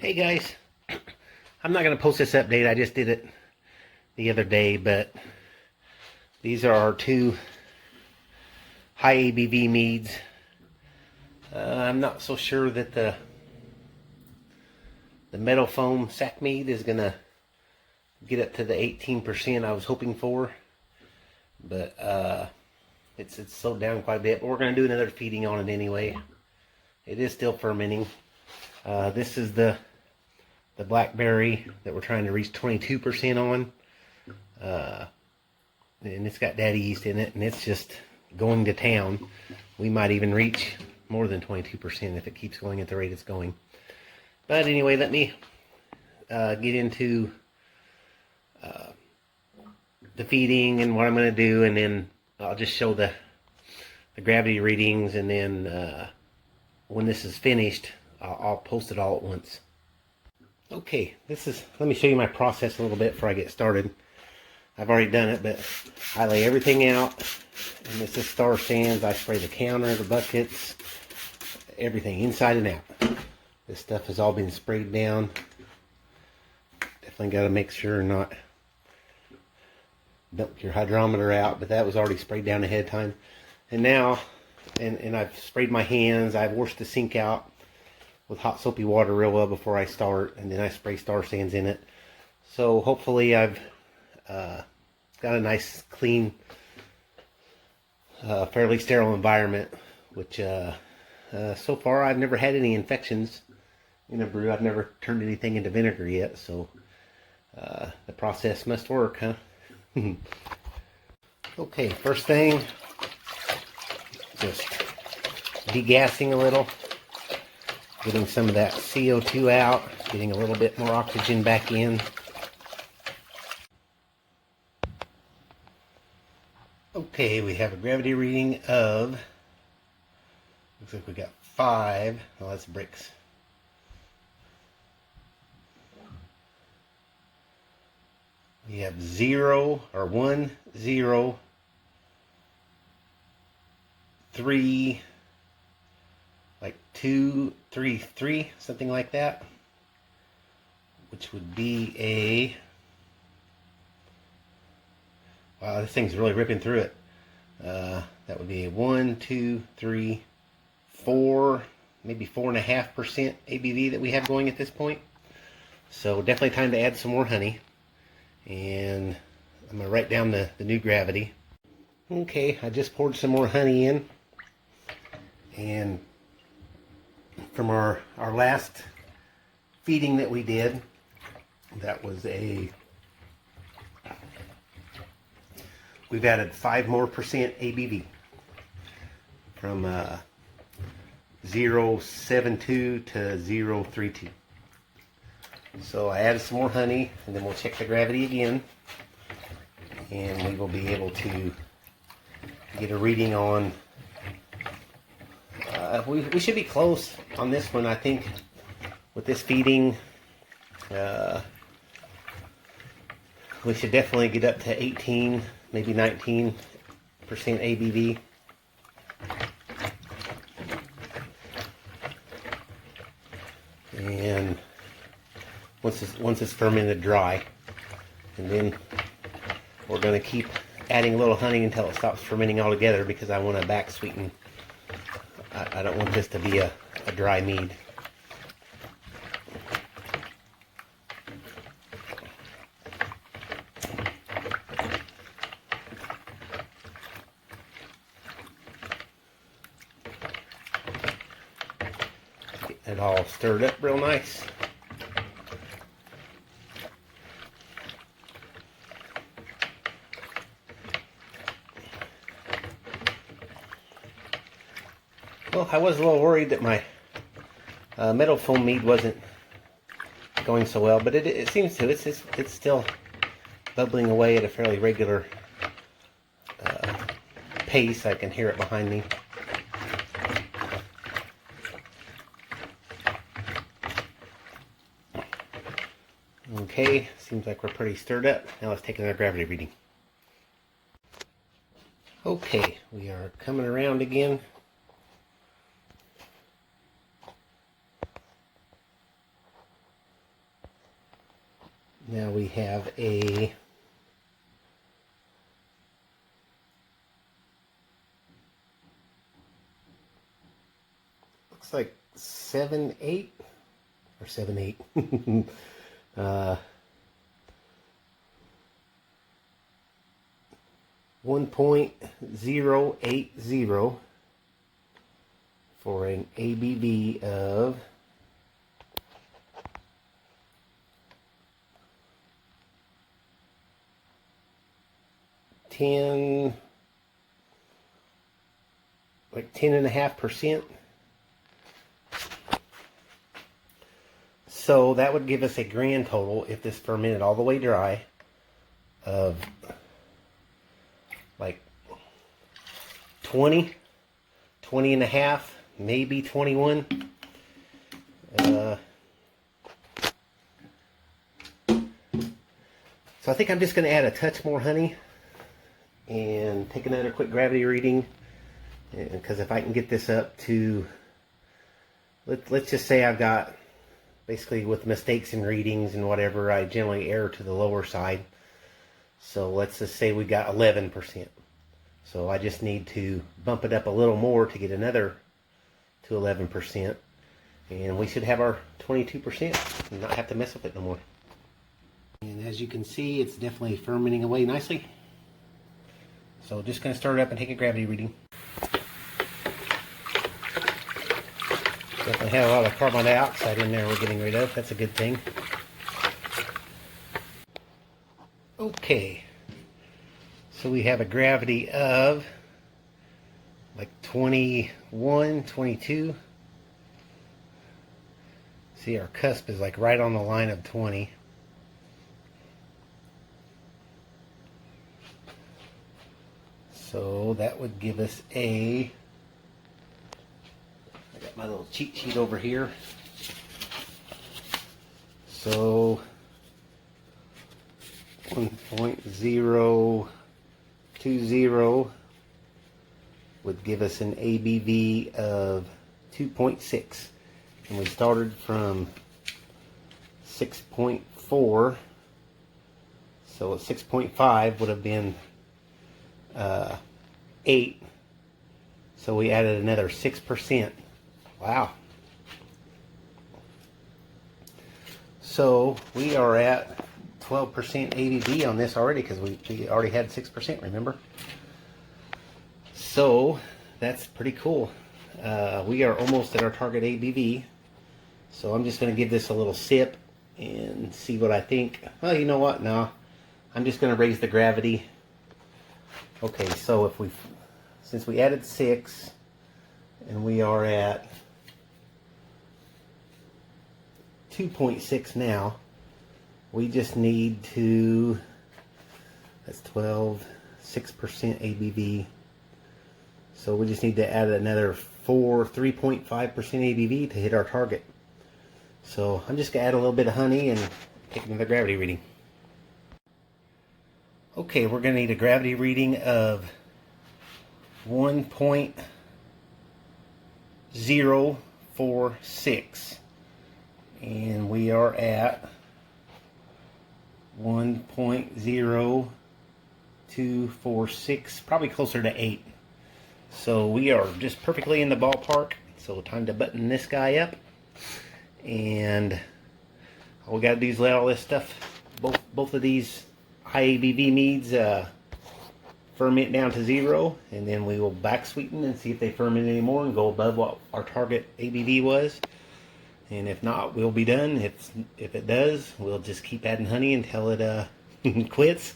Hey guys, I'm not going to post this update. I just did it the other day, but these are our two high ABV meads. I'm not so sure that the metal foam sack mead is going to get up to the 18% I was hoping for, but it's slowed down quite a bit. But we're going to do another feeding on it anyway. It is still fermenting. This is the Blackberry that we're trying to reach 22% on, and it's got daddy yeast in it, and it's just going to town. We might even reach more than 22% if it keeps going at the rate it's going. But anyway, let me get into the feeding and what I'm going to do, and then I'll just show the gravity readings, and then when this is finished, I'll post it all at once. Okay, let me show you my process a little bit before I get started. I've already done it, but I lay everything out, and this is star sands. I spray the counter, the buckets, everything inside and out. This stuff has all been sprayed down. Definitely got to make sure not dump your hydrometer out, but that was already sprayed down ahead of time. And now, and I've sprayed my hands. I've washed the sink out with hot soapy water real well before I start, and then I spray star sands in it. So hopefully I've got a nice, clean, fairly sterile environment, which so far I've never had any infections in a brew. I've never turned anything into vinegar yet, so the process must work, huh? Okay, first thing, just degassing a little. Getting some of that CO2 out, getting a little bit more oxygen back in. Okay, we have a gravity reading of, looks like we got 5. Well, that's bricks. We have 0, or 1, 0, 3, like 2, 3, 3, something like that, which would be a, wow, this thing's really ripping through it. That would be a 1, 2, 3, 4, maybe 4.5% ABV that we have going at this point. So definitely time to add some more honey, and I'm going to write down the new gravity. Okay, I just poured some more honey in, and from our last feeding that we did, that was we've added 5 more percent ABV from 0.72 to 0.32. So I added some more honey, and then we'll check the gravity again, and we will be able to get a reading on. We should be close on this one, I think, with this feeding. We should definitely get up to 18, maybe 19% ABV. And once it's fermented dry, and then we're going to keep adding a little honey until it stops fermenting altogether, because I want to back sweeten. I don't want this to be a dry mead. Get it all stirred up real nice. Well, I was a little worried that my metal foam mead wasn't going so well, but it seems to. It's still bubbling away at a fairly regular pace. I can hear it behind me. Okay, seems like we're pretty stirred up. Now let's take another gravity reading. Okay, we are coming around again. Now we have a looks like 7.8 or 7.8 1.080 for an ABV of 10.5%. So that would give us a grand total, if this fermented all the way dry, of like 20 and a half, maybe 21. So I think I'm just going to add a touch more honey and take another quick gravity reading, because if I can get this up to, let's just say I've got, basically with mistakes in readings and whatever, I generally err to the lower side. So let's just say we got 11%. So I just need to bump it up a little more to get another to 11. And we should have our 22% and not have to mess with it no more. And as you can see, it's definitely fermenting away nicely. So just going to start it up and take a gravity reading. Definitely have a lot of carbon dioxide in there we're getting rid of. That's a good thing. Okay. So we have a gravity of like 21, 22. See, our cusp is like right on the line of 20. So that would give us a, I got my little cheat sheet over here. So 1.020 would give us an ABV of 2.6. And we started from 6.4. So 6.5 would have been 8. So we added another 6%. Wow. So we are at 12% ABV on this already, because we already had 6%, remember? So that's pretty cool. We are almost at our target ABV. So I'm just going to give this a little sip and see what I think. Well, you know what? No, I'm just going to raise the gravity. Okay, so if since we added 6 and we are at 2.6 now, we just need to, that's 12, 6% ABV. So we just need to add another 3.5% ABV to hit our target. So I'm just going to add a little bit of honey and take another gravity reading. Okay, we're going to need a gravity reading of 1.046. And we are at 1.0246, probably closer to 8. So we are just perfectly in the ballpark. So time to button this guy up. And all we got to do is let all this stuff, both of these high ABV meads ferment down to 0, and then we will back sweeten and see if they ferment anymore and go above what our target ABV was. And if not, we'll be done. If it does, we'll just keep adding honey until it quits,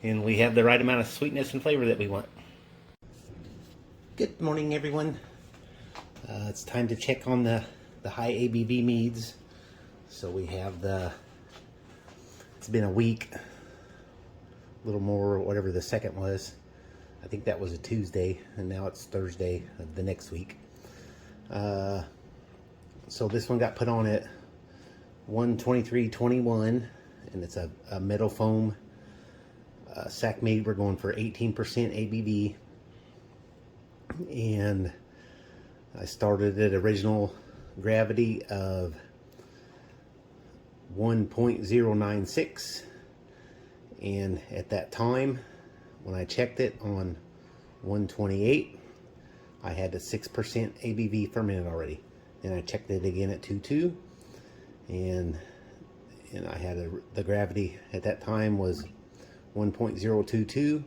and we have the right amount of sweetness and flavor that we want. Good morning, everyone. It's time to check on the high ABV meads. So we have it's been a week, a little more, whatever the second was. I think that was a Tuesday, and now it's Thursday of the next week. So this one got put on at 123.21, and it's a metal foam sack mead. We're going for 18% ABV, and I started at original gravity of 1.096, and at that time when I checked it on 128, I had a 6% ABV fermented already. And I checked it again at 2.2, and I had the gravity at that time was 1.022,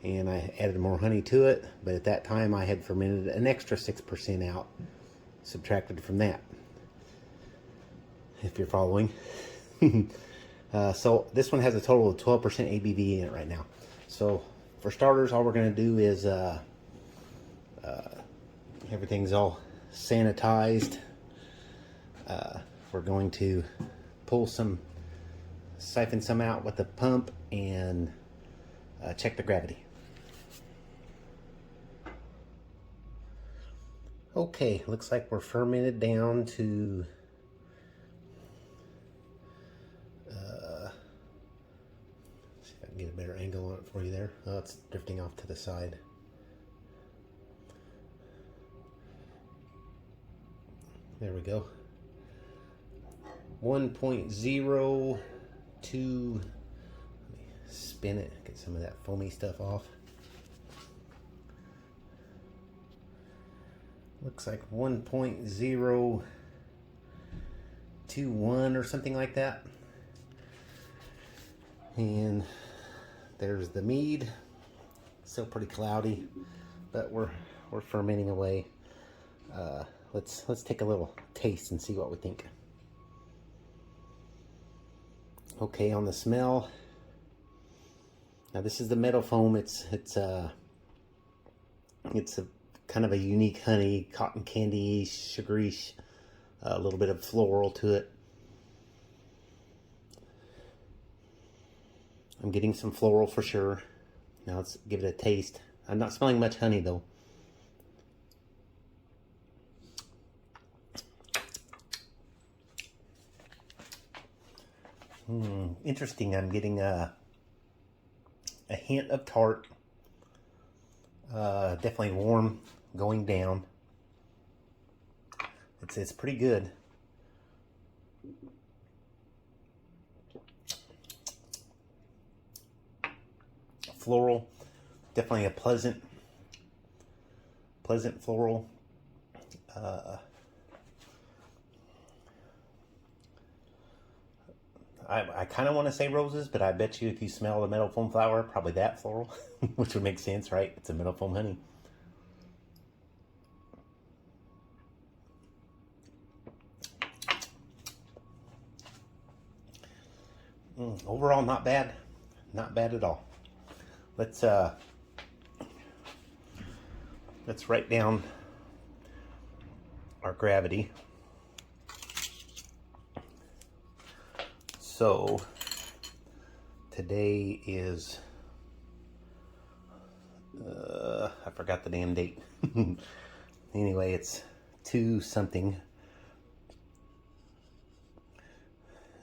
and I added more honey to it, but at that time I had fermented an extra 6% out, subtracted from that, if you're following. So this one has a total of 12% ABV in it right now. So for starters, all we're going to do is everything's all sanitized. We're going to siphon some out with the pump and check the gravity. Okay, looks like we're fermented down to see if I can get a better angle on it for you there. Oh, it's drifting off to the side. There we go. 1.02. Let me spin it, get some of that foamy stuff off. Looks like 1.021 or something like that. And there's the mead. Still pretty cloudy, but we're fermenting away. Let's take a little taste and see what we think. Okay, on the smell. Now this is the meadow foam. It's a kind of a unique honey, cotton candy, sugary, a little bit of floral to it. I'm getting some floral for sure. Now let's give it a taste. I'm not smelling much honey though. Interesting. I'm getting a hint of tart. Definitely warm going down. It's pretty good. Floral, definitely a pleasant floral. I kind of want to say roses, but I bet you if you smell the meadow foam flower, probably that floral, which would make sense, right? It's a meadow foam honey. Overall, not bad. Not bad at all. Let's write down our gravity. So today is I forgot the damn date. Anyway, it's 2 something.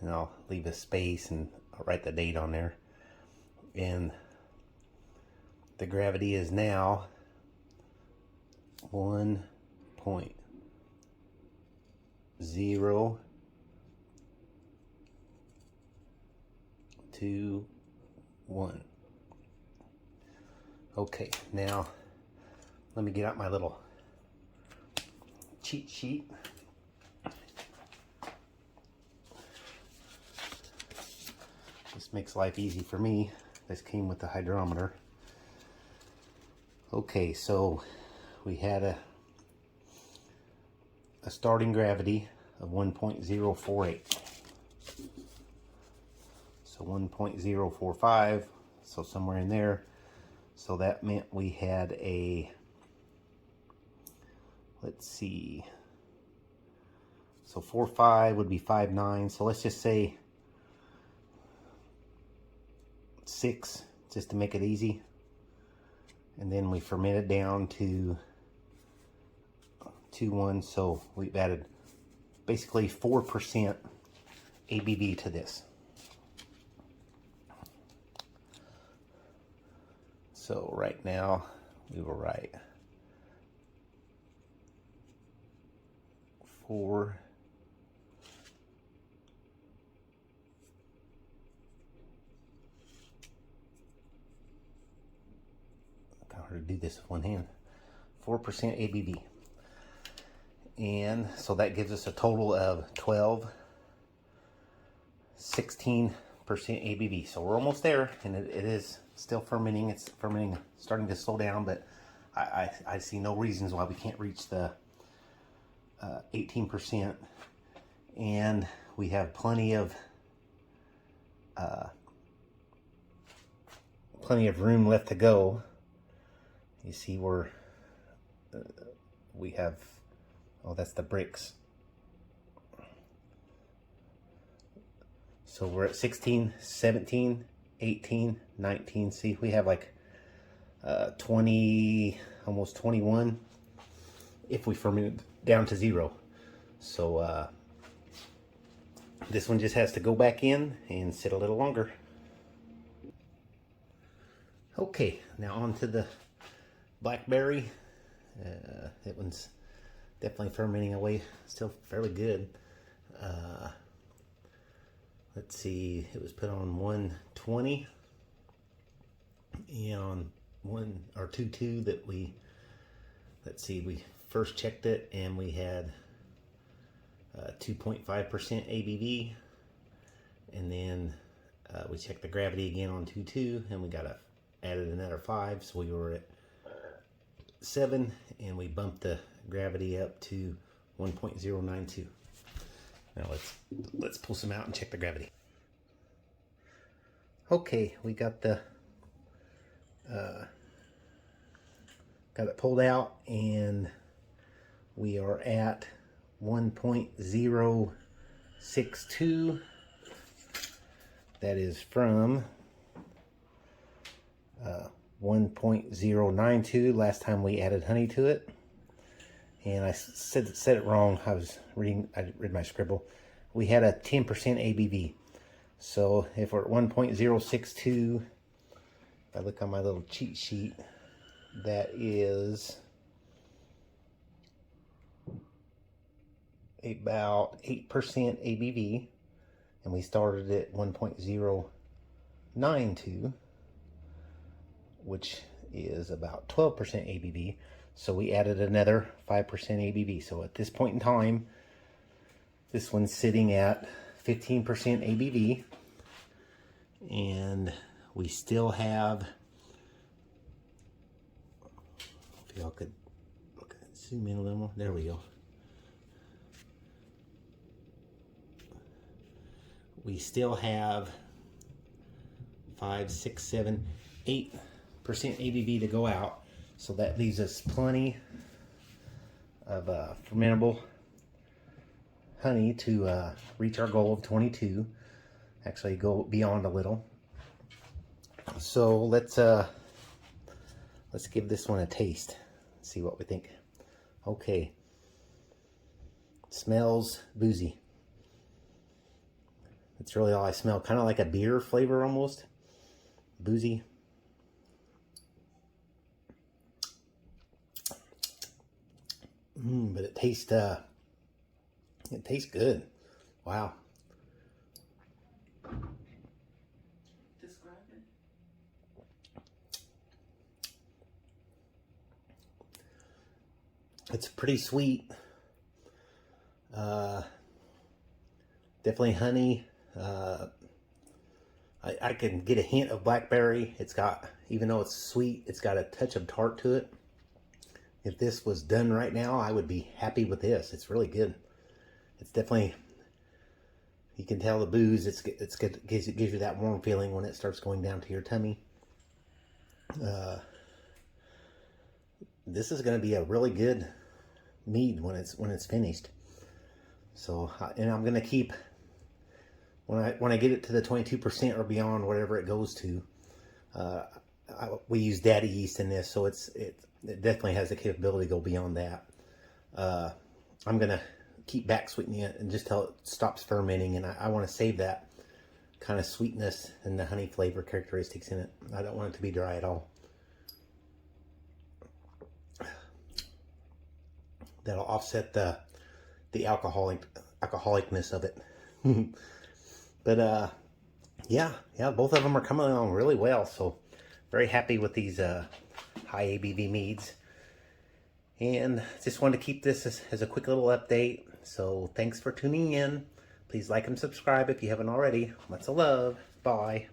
And I'll leave a space and I'll write the date on there. And the gravity is now 1.021. Okay, now let me get out my little cheat sheet. This makes life easy for me. This came with the hydrometer. Okay, so we had a starting gravity of 1.048. So 1.045, so somewhere in there. So that meant we had a, let's see, so 4.5 would be 5.9. So let's just say 6, just to make it easy. And then we ferment it down to 2.1. So we've added basically 4% ABV to this. So right now we will write 4 hard to do this with one hand. 4% ABV. And so that gives us a total of 12, 16% ABV. So we're almost there, and it is still fermenting. It's fermenting, starting to slow down, but I see no reasons why we can't reach the 18%. And we have plenty of room left to go. You see where we have, oh, that's the bricks. So we're at 16, 17, 18, 19. See, we have like 20, almost 21 if we ferment it down to 0. So this one just has to go back in and sit a little longer. Okay, now on to the Blackberry. That one's definitely fermenting away, still fairly good. Let's see, it was put on 120 and on 2.2 that we, let's see, we first checked it and we had 2.5% ABV, and then we checked the gravity again on 2.2 and we added another 5, so we were at 7, and we bumped the gravity up to 1.092. Now let's pull some out and check the gravity. Okay, we got the got it pulled out, and we are at 1.062. That is from 1.092 last time we added honey to it. And I said it wrong. I read my scribble. We had a 10% ABV. So if we're at 1.062, if I look on my little cheat sheet, that is about 8% ABV. And we started at 1.092, which is about 12% ABV. So we added another 5% ABV. So at this point in time, this one's sitting at 15% ABV. And we still have, if y'all could zoom in a little more. There we go. We still have 5, 6, 7, 8% ABV to go out. So that leaves us plenty of fermentable honey to reach our goal of 22. Actually, go beyond a little. So let's give this one a taste. See what we think. Okay. Smells boozy. That's really all I smell. Kind of like a beer flavor almost. Boozy. But it tastes good. Wow. Describe it. It's pretty sweet. Definitely honey. I can get a hint of blackberry. It's got, even though it's sweet, it's got a touch of tart to it. If this was done right now, I would be happy with this. It's really good. It's definitely, you can tell the booze, it's good. It gives you that warm feeling when it starts going down to your tummy. This is going to be a really good mead when it's finished. So, and I'm going to keep, when I get it to the 22% or beyond, whatever it goes to, we use daddy yeast in this, so it definitely has the capability to go beyond that. I'm going to keep back sweetening it and just till it stops fermenting, and I want to save that kind of sweetness and the honey flavor characteristics in it. I don't want it to be dry at all. That'll offset the alcoholicness of it. But yeah, both of them are coming along really well, so very happy with these high ABV meads. And just wanted to keep this as a quick little update. So thanks for tuning in. Please like and subscribe if you haven't already. Lots of love. Bye.